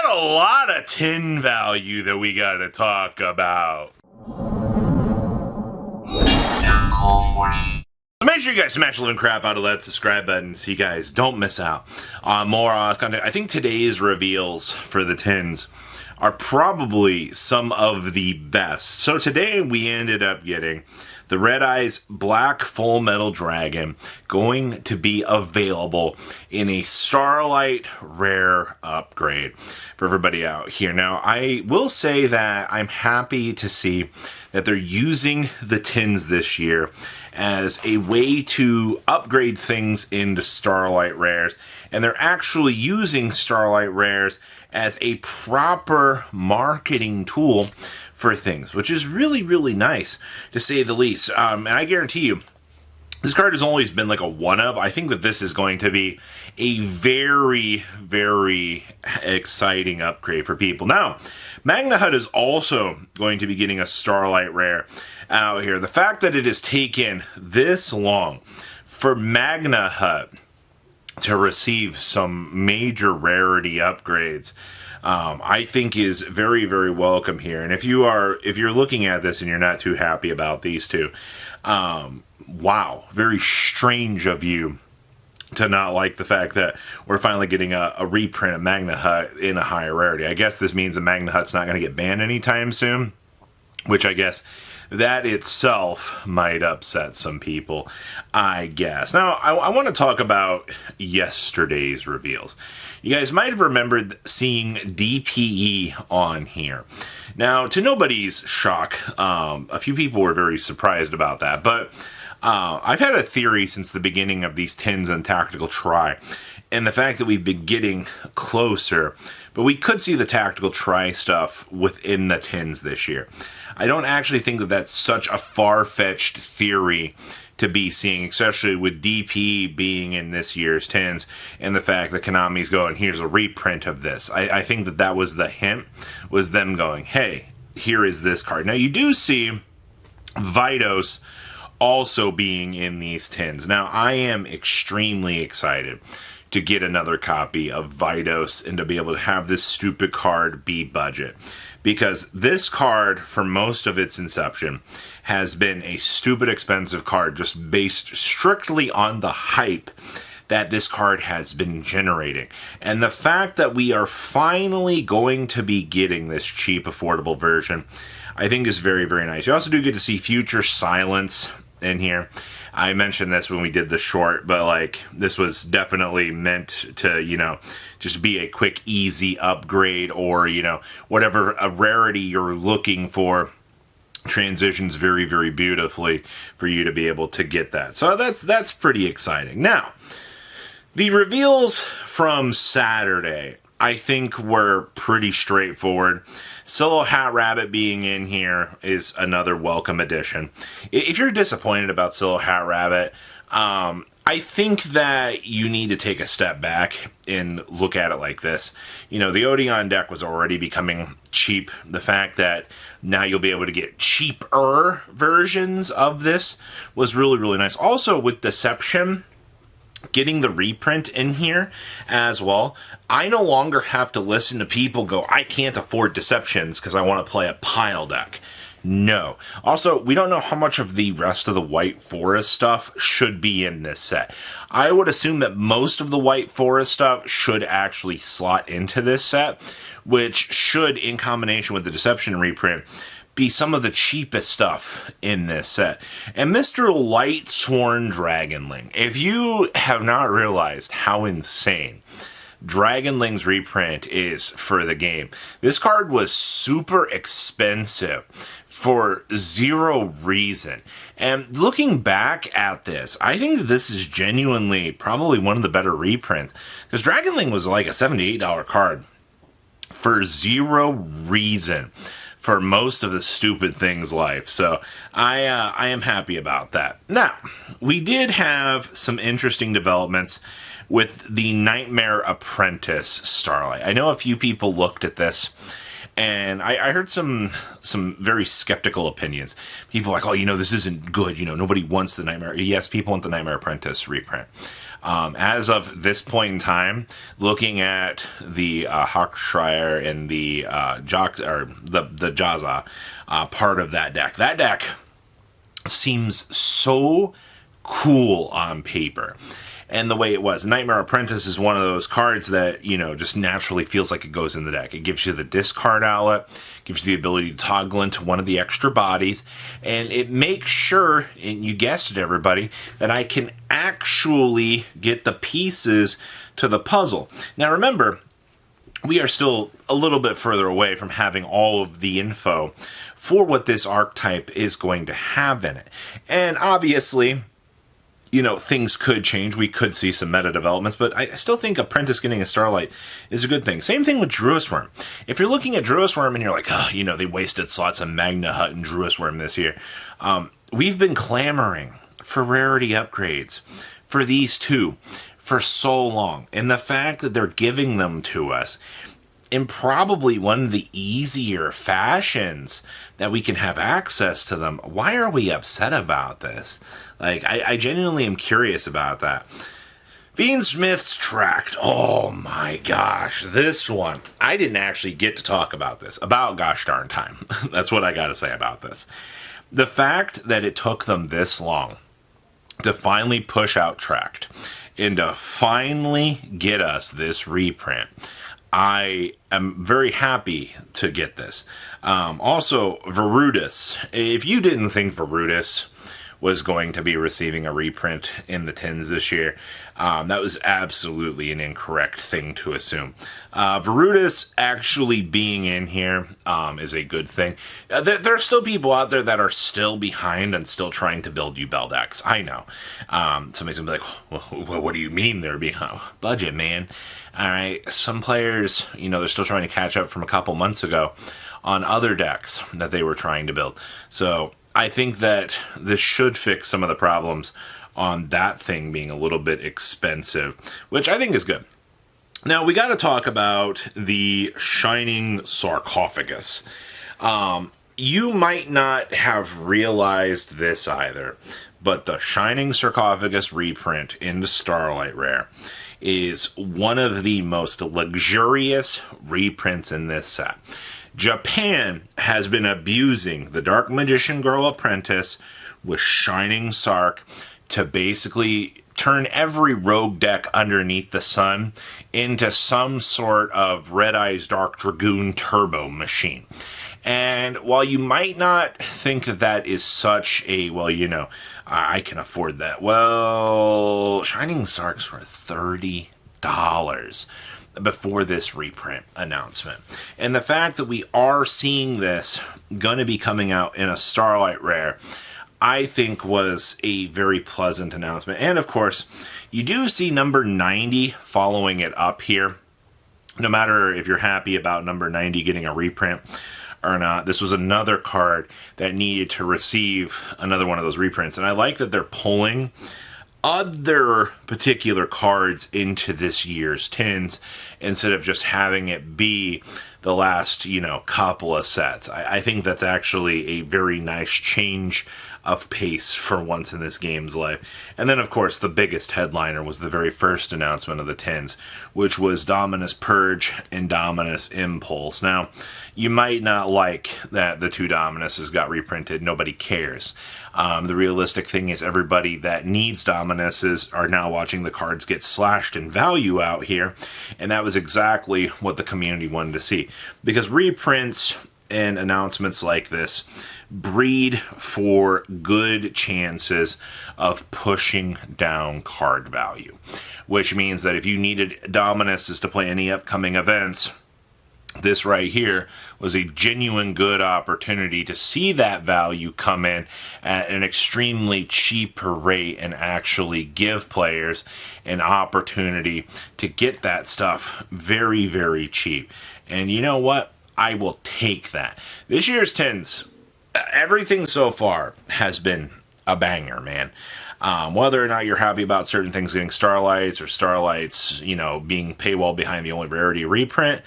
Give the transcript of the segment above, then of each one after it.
got a lot of tin value that we got to talk about. So make sure you guys smash the living crap out of that subscribe button so you guys don't miss out on more content. I think today's reveals for the tins are probably some of the best. So today we ended up getting the Red Eyes Black Full Metal Dragon going to be available in a Starlight Rare upgrade for everybody out here. Now, I will say that I'm happy to see that they're using the tins this year as a way to upgrade things into Starlight Rares, and they're actually using Starlight Rares as a proper marketing tool for things, which is really, really nice, to say the least. And I guarantee you, this card has always been like a one-of. I think that this is going to be a very, very exciting upgrade for people. Now, Magna Hut is also going to be getting a Starlight Rare out here. The fact that it has taken this long for Magna Hut to receive some major rarity upgrades, I think is very, very welcome here. And if you're looking at this and you're not too happy about these two, wow, very strange of you to not like the fact that we're finally getting a reprint of Magna Hut in a higher rarity. I guess this means that Magna Hut's not going to get banned anytime soon, which I guess that itself might upset some people, I guess. Now, I want to talk about yesterday's reveals. You guys might have remembered seeing DPE on here. Now, to nobody's shock, a few people were very surprised about that, but I've had a theory since the beginning of these tins and Tactical Try, and the fact that we've been getting closer, but we could see the Tactical Try stuff within the tins this year. I don't actually think that that's such a far-fetched theory to be seeing, especially with DP being in this year's tins, and the fact that Konami's going, here's a reprint of this. I think that that was the hint, was them going, hey, here is this card. Now, you do see Vidos also being in these tins. Now, I am extremely excited to get another copy of Vidos and to be able to have this stupid card be budget. Because this card, for most of its inception, has been a stupid expensive card just based strictly on the hype that this card has been generating. And the fact that we are finally going to be getting this cheap, affordable version, I think is very, very nice. You also do get to see Future Silence in here. I mentioned this when we did the short, but like, this was definitely meant to, you know, just be a quick, easy upgrade, or, you know, whatever a rarity you're looking for transitions very, very beautifully for you to be able to get that. So that's pretty exciting. Now, the reveals from Saturday, I think, were pretty straightforward. Solo Hat Rabbit being in here is another welcome addition. If you're disappointed about Solo Hat Rabbit, I think that you need to take a step back and look at it like this. You know, the Odeon deck was already becoming cheap. The fact that now you'll be able to get cheaper versions of this was really, really nice. Also, with Deception getting the reprint in here as well, I no longer have to listen to people go, I can't afford Deceptions because I want to play a pile deck. No. Also, we don't know how much of the rest of the White Forest stuff should be in this set. I would assume that most of the White Forest stuff should actually slot into this set, which should, in combination with the Deception reprint, be some of the cheapest stuff in this set. And Mr. Lightsworn Dragonling, if you have not realized how insane Dragonling's reprint is for the game, this card was super expensive for zero reason. And looking back at this, I think this is genuinely probably one of the better reprints, because Dragonling was like a $78 card for zero reason for most of the stupid things life. So I am happy about that. Now, we did have some interesting developments with the Nightmare Apprentice Starlight. I know a few people looked at this, and I heard some very skeptical opinions. People like, oh, you know, this isn't good. You know, nobody wants the Nightmare. Yes, people want the Nightmare Apprentice reprint. As of this point in time, looking at the Hawkshire and the the Jaza part of that deck seems so cool on paper. And the way it was, Nightmare Apprentice is one of those cards that, just naturally feels like it goes in the deck. It gives you the discard outlet, gives you the ability to toggle into one of the extra bodies, and it makes sure, and you guessed it, everybody, that I can actually get the pieces to the puzzle. Now remember, we are still a little bit further away from having all of the info for what this archetype is going to have in it. And obviously, things could change. We could see some meta developments, but I still think Apprentice getting a Starlight is a good thing. Same thing with Druis Worm. If you're looking at Druis Worm and you're like, they wasted slots of Magna Hut and Druis Worm this year, we've been clamoring for rarity upgrades for these two for so long. And the fact that they're giving them to us in probably one of the easier fashions that we can have access to them, why are we upset about this? I genuinely am curious about that. Fiendsmith's Tract. Oh my gosh, this one. I didn't actually get to talk about this. About gosh darn time. That's what I gotta say about this. The fact that it took them this long to finally push out Tract and to finally get us this reprint, I am very happy to get this. Also, Verudus. If you didn't think Verudus was going to be receiving a reprint in the tins this year, that was absolutely an incorrect thing to assume. Verudus actually being in here is a good thing. There are still people out there that are still behind and still trying to build Yubel decks. I know. Somebody's going to be like, well, what do you mean they're behind? Budget, man. All right, some players, they're still trying to catch up from a couple months ago on other decks that they were trying to build. So I think that this should fix some of the problems on that thing being a little bit expensive, which I think is good. Now, we got to talk about the Shining Sarcophagus. You might not have realized this either, but the Shining Sarcophagus reprint into Starlight Rare is one of the most luxurious reprints in this set. Japan has been abusing the Dark Magician Girl Apprentice with Shining Sark to basically turn every rogue deck underneath the sun into some sort of Red Eyes Dark Dragoon turbo machine. And while you might not think that that is such a, I can afford that. Well, Shining Sarks were $30 before this reprint announcement. And the fact that we are seeing this going to be coming out in a Starlight Rare, I think was a very pleasant announcement. And of course, you do see number 90 following it up here. No matter if you're happy about number 90 getting a reprint or not, this was another card that needed to receive another one of those reprints. And I like that they're pulling other particular cards into this year's tins instead of just having it be the last, couple of sets. I think that's actually a very nice change of pace for once in this game's life. And then, of course, the biggest headliner was the very first announcement of the tins, which was Dominus Purge and Dominus Impulse. Now, you might not like that the two Dominuses got reprinted. Nobody cares. The realistic thing is everybody that needs Dominuses are now watching the cards get slashed in value out here, and that was exactly what the community wanted to see. Because reprints and announcements like this breed for good chances of pushing down card value, which means that if you needed Dominuses to play any upcoming events, this right here was a genuine good opportunity to see that value come in at an extremely cheaper rate and actually give players an opportunity to get that stuff very, very cheap. And you know what? I will take that. This year's tins, everything so far has been a banger, man. Whether or not you're happy about certain things getting Starlights or Starlights, being paywall behind the only rarity reprint,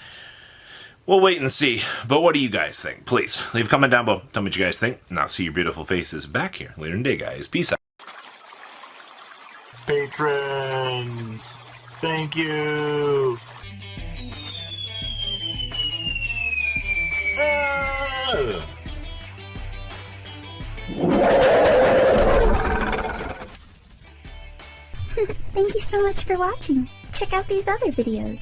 we'll wait and see. But what do you guys think? Please leave a comment down below. Tell me what you guys think. And I'll see your beautiful faces back here later in the day, guys. Peace out. Patrons! Thank you! Ah! Thank you so much for watching. Check out these other videos.